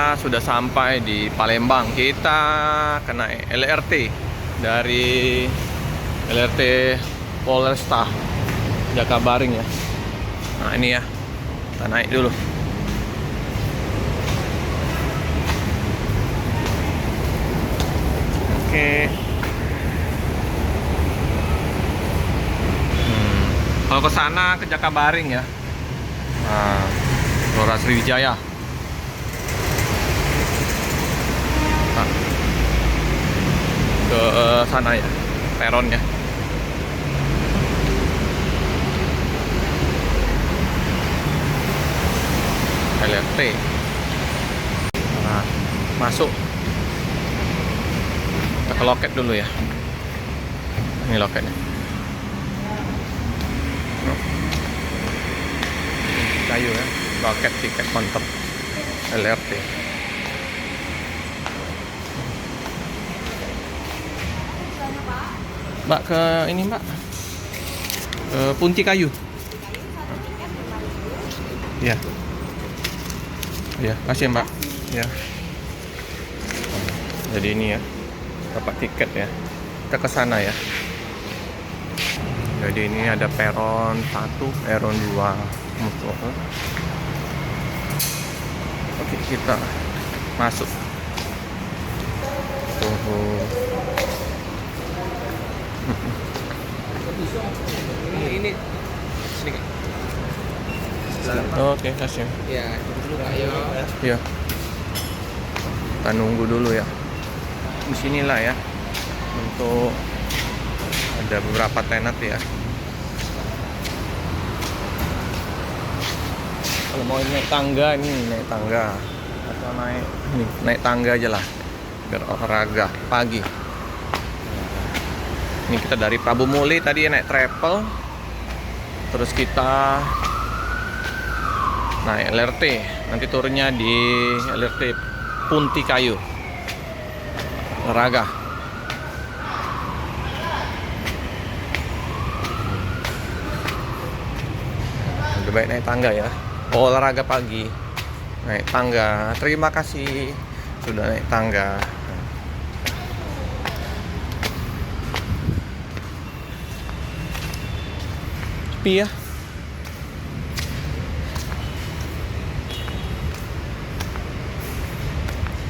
kita sudah sampai di Palembang. Kita kena LRT dari LRT Polresta Jakabaring ya. Nah ini ya, kita naik dulu. Oke. Kalau ke sana ke Jakabaring ya. Nah, Gelora Sriwijaya. Nah, ke sana ya, peronnya. LRT. Nah, masuk. Kita ke loket dulu ya. Ini loketnya. Kayu ya, loket tiket mantap LRT. Mbak ke ini Mbak, ke Punti Kayu. Ya, ya kasih Mbak. Ya. Jadi ini ya, dapat tiket ya. Kita ke sana ya. Jadi ini ada peron 1, peron 2. Oke, kita masuk. Ini sedikit. Oke, kasih. Ya, dulu Pak Yo. Iya. Kita nunggu dulu ya. Di sinilah ya. Untuk ada beberapa tenet ya. Kalau mau naik tangga ini naik tangga, atau naik tangga aja lah biar olahraga pagi. Ini kita dari Prabu Muli tadi naik travel, terus kita naik LRT, nanti turunnya di LRT Punti Kayu olahraga. Lebih baik naik tangga ya. Olahraga pagi, naik tangga. Terima kasih sudah naik tangga. Sepi ya.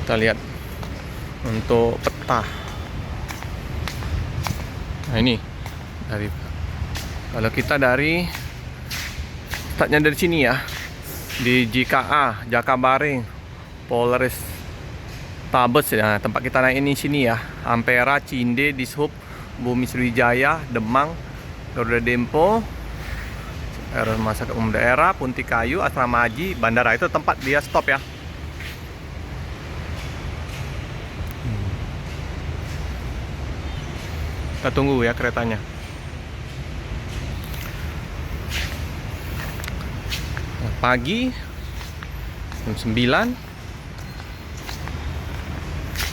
Kita lihat untuk peta. Nah ini dari, kalau kita dari startnya dari sini ya, di JKA Jakabaring Polrestabes ya, tempat kita naik ini sini ya. Ampera, Cinde, Dishub, Bumi Sriwijaya, Demang, Garuda Dempo, Rumah Sakit Umum Daerah, Punti Kayu, Asrama Haji, Bandara. Itu tempat dia stop ya. Kita tunggu ya keretanya. Pagi jam 9,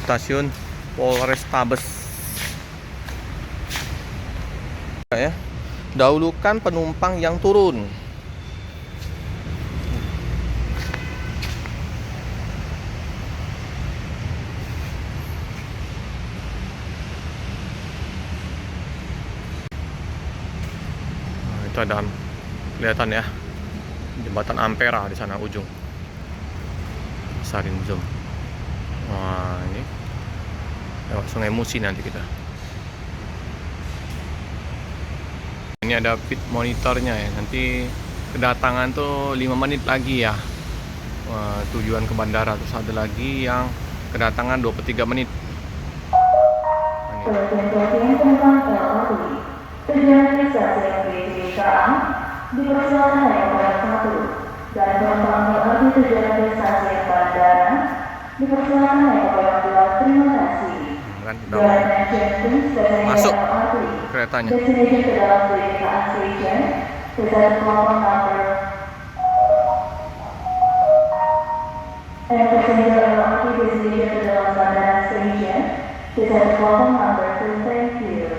stasiun Polrestabes ya. Dahulukan penumpang yang turun. Nah, itu ada kelihatan ya, jembatan Ampera di sana ujung. Sarin zoom. Wah, ini lewat Sungai Musi nanti kita. Ini ada pit monitornya ya. Nanti kedatangan tuh 5 menit lagi ya. Wah, tujuan ke bandara. Terus ada lagi yang kedatangan 23 menit. Dipersilakan naik kelas 1 dan penumpang LRT tujuan destinasi bandara dipersilakan naik kelas 2. Terima kasih. Masuk keretanya. Destination ke dalam Sriwijaya Station, sesuai platform number. And passenger LRT destination ke dalam Bandara Station, sesuai platform number 2. Thank you.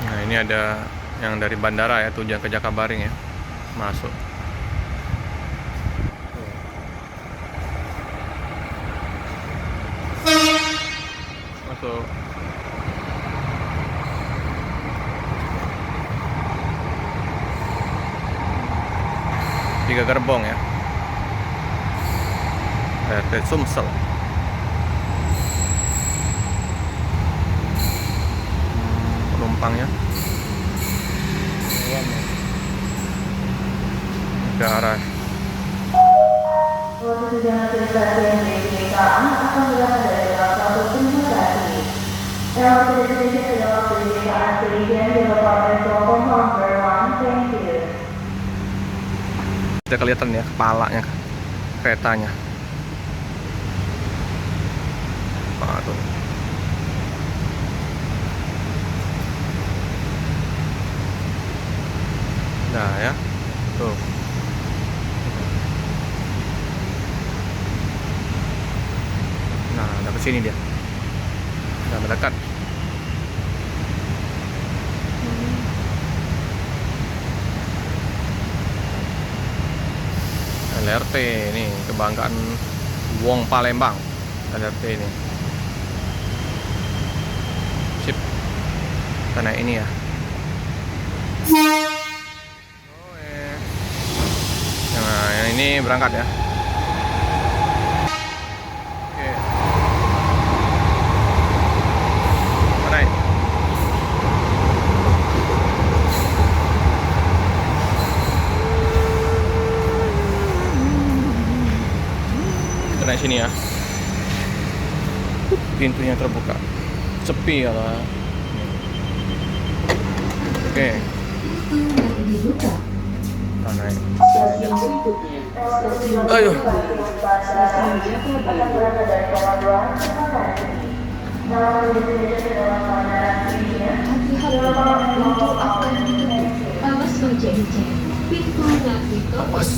Nah ini ada yang dari bandara ya, tujuan ke Jakabaring ya, masuk. Tuh. Tiga gerbong ya. RT Sumsel. Penumpangnya ke arah Waktu tujuan registrasi yang DJKA akan berasal dari salah satu terima kasih. LRT Destination adalah waktu DJKA Station di Department Stockholm Number 1, thank you. Bisa kelihatan ya kepalanya keretanya. Tuh. Nah ya, tuh. Nah, udah kesini dia. Udah mendekat. LRT ini kebanggaan Wong Palembang. LRT ini. Sip. Kita naik ini ya. Nah, yang ini berangkat ya. Oke. Naik. Kita naik sini ya. Pintunya terbuka. Sepi ya lah. Oke. Kita naik. Ayo. Awas.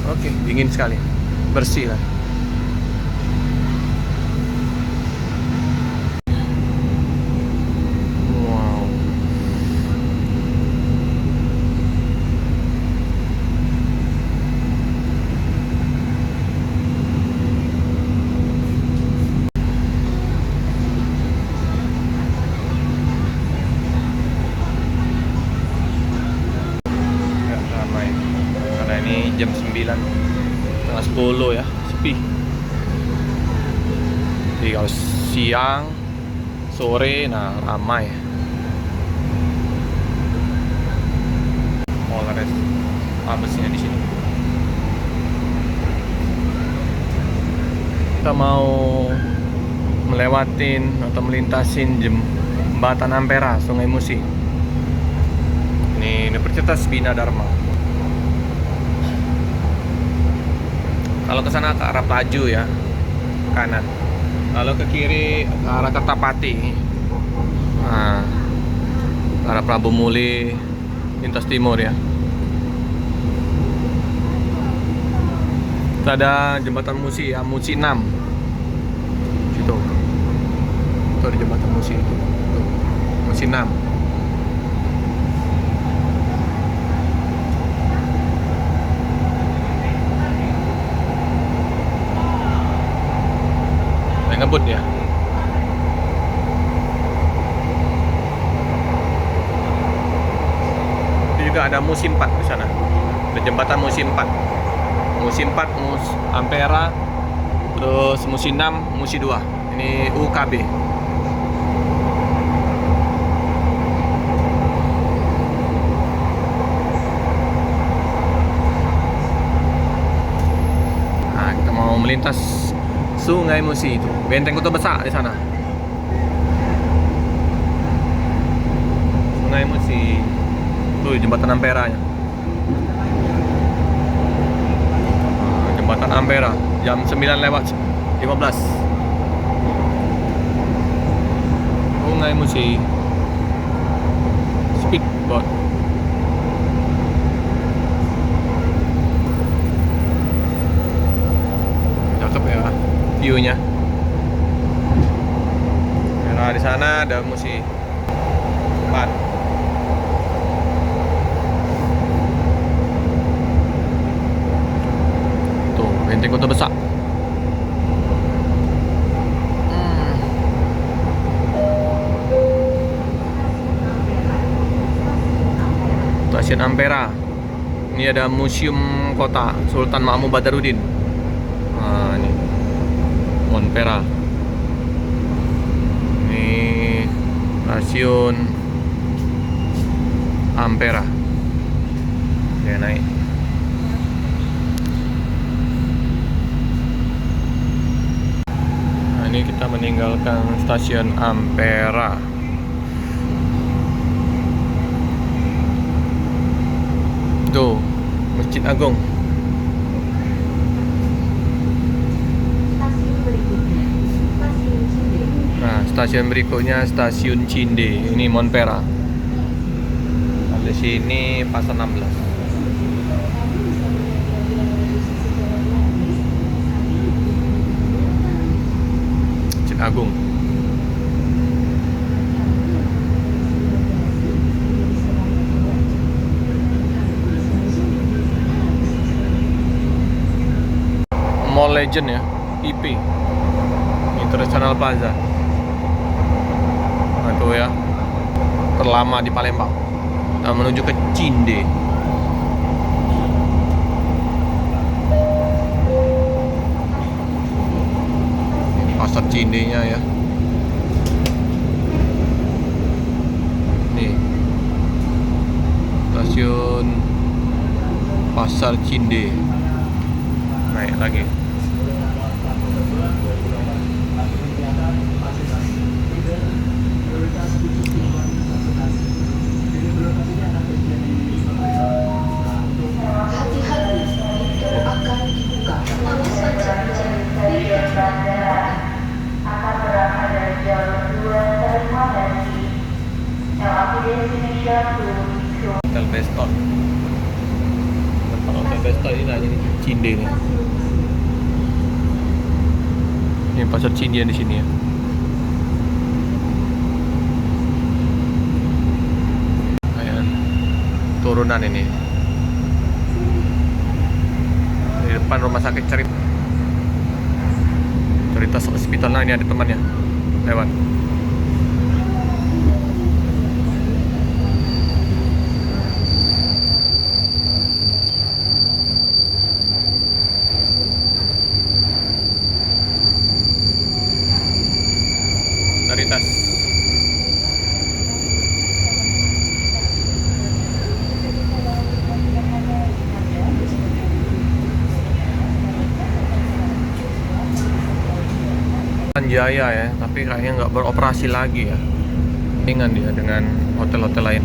Oke, dingin sekali. Bersih lah. Wow. Ya, ramai. Karena ini jam 9, setengah 10 ya, sepi. Jadi kalau siang, sore, nah ramai. Polres Mabesnya di sini. Kita mau melewatin atau melintasin jembatan Ampera, Sungai Musi. Ini Universitas Bina Dharma. Kalau ke sana ke arah Pelaju ya, kanan. Kalau ke kiri ke arah Kertapati. Nah, ke arah Prabu Muli, lintas timur ya. Kita ada jembatan Musi ya, Musi 6. Situ. Itu ada jembatan Musi itu. Tuh, Musi 6. Ngebut ya. Itu juga ada Musi 4 di sana. Ada jembatan Musi 4. Musi 4, Ampera, terus Musi 6, Musi 2. Ini UKB. Nah, kita mau melintas Sungai Musi itu, Benteng Kota Besar di sana. Sungai Musi. Tuh jembatan Amperanya. Jembatan Ampera jam 9:15. Sungai Musi. Speedboat. Cakep ya view-nya. Nah, di sana ada Musi 4. Tuh, Benteng Kota Besar. Stasiun Ampera. Ini ada Museum Kota Sultan Mahmud Badarudin. Nah, ini Ampera. Ini stasiun Ampera. Dia naik. Nah, ini kita meninggalkan stasiun Ampera. Tuh, Masjid Agung. Nah, stasiun berikutnya Stasiun Cinde. Ini Monpera. Di sini Pasar 16. Masjid Agung. Mall Legend ya, IP International Plaza. Nah, itu ya, terlama di Palembang. Nah, menuju ke Cinde. Pasar Cindenya ya. Nih, stasiun Pasar Cinde. Naik lagi. Akan berangkat dari jalur 2 terima dari LRT Destination to Hotel Beston. Tempat Hotel Beston ini ada di Cinde nih. Ini pasar Cinde di sini ya. Kayak turunan ini. Di depan rumah sakit Cerita Hospital. Nah, ini ada temannya lewat. Caritas. Jaya ya, tapi kayaknya nggak beroperasi lagi ya. Dengan dia dengan hotel-hotel lain.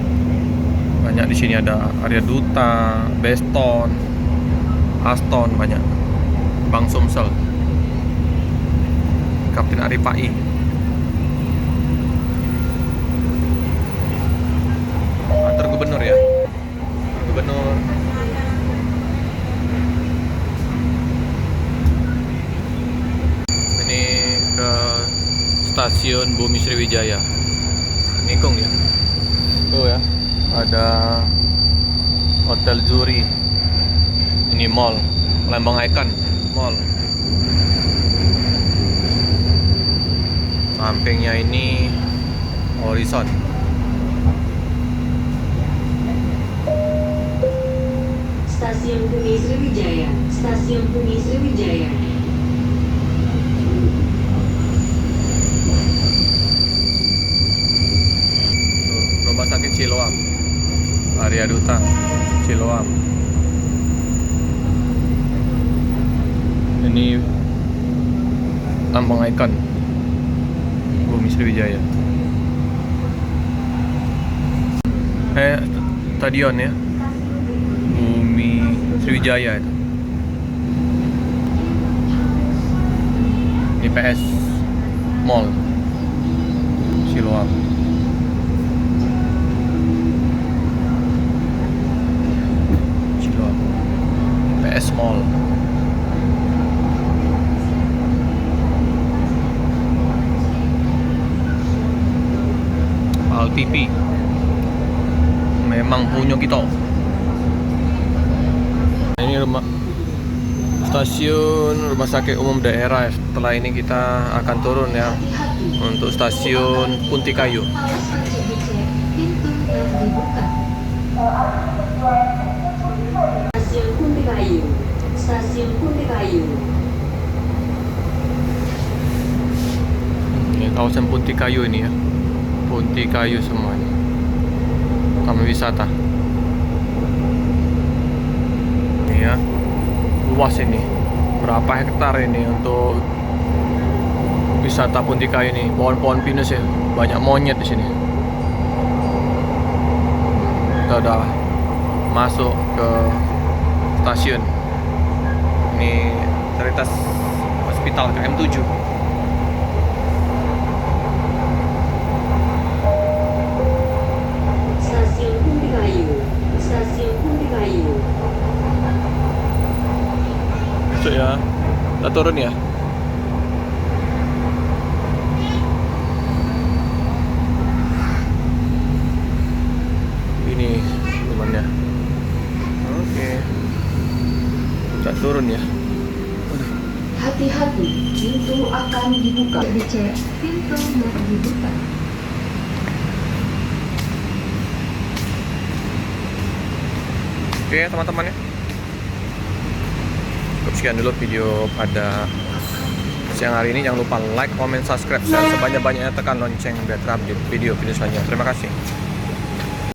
Banyak di sini, ada Arya Duta, Beston, Aston, banyak. Bang Sumsel, Kapten Arifai. Antar gubernur ya, gubernur. Ini ke stasiun Bumi Sriwijaya. Nikung ya. Tuh ya, ada Hotel Zuri. Ini mall Palembang Icon Mall. Sampingnya ini Horizon. Stasiun Bumi Sriwijaya. Stasiun Bumi Sriwijaya. Rumah sakit Siloam, Arya Duta Siloam. Ini Palembang Icon Bumi Sriwijaya. Stadion ya, Bumi Sriwijaya itu. Ini PS Mall Siloam. PS Mall. Pal TV memang punya kita. Ini stasiun Rumah Sakit Umum Daerah. Setelah ini kita akan turun ya untuk stasiun Puntikayu. Pintu telah dibuka. Stasiun Kuntikayu. Stasiun Kuntikayu. Ini kawasan Puntikayu ini ya. Puntikayu semua ini. Taman wisata. Ini ya. Luas ini. Berapa hektar ini untuk wisata Puntikayu ini. Pohon-pohon pinus ya. Banyak monyet di sini. Kita udah masuk ke stasiun. Ini Seritas Hospital KM7. Stasiun Kuntikayu. Stasiun Kuntikayu. Besok ya. Kita turun ya. Ini temannya. Oke. Kita turun ya. Hati-hati, pintu akan dibuka. Dicek, pintu mau dibuka. Oke teman-teman ya. Cukup sekian dulu video pada siang hari ini. Jangan lupa like, comment, subscribe, dan sebanyak-banyaknya tekan lonceng biar terupdate video-video selanjutnya. Terima kasih.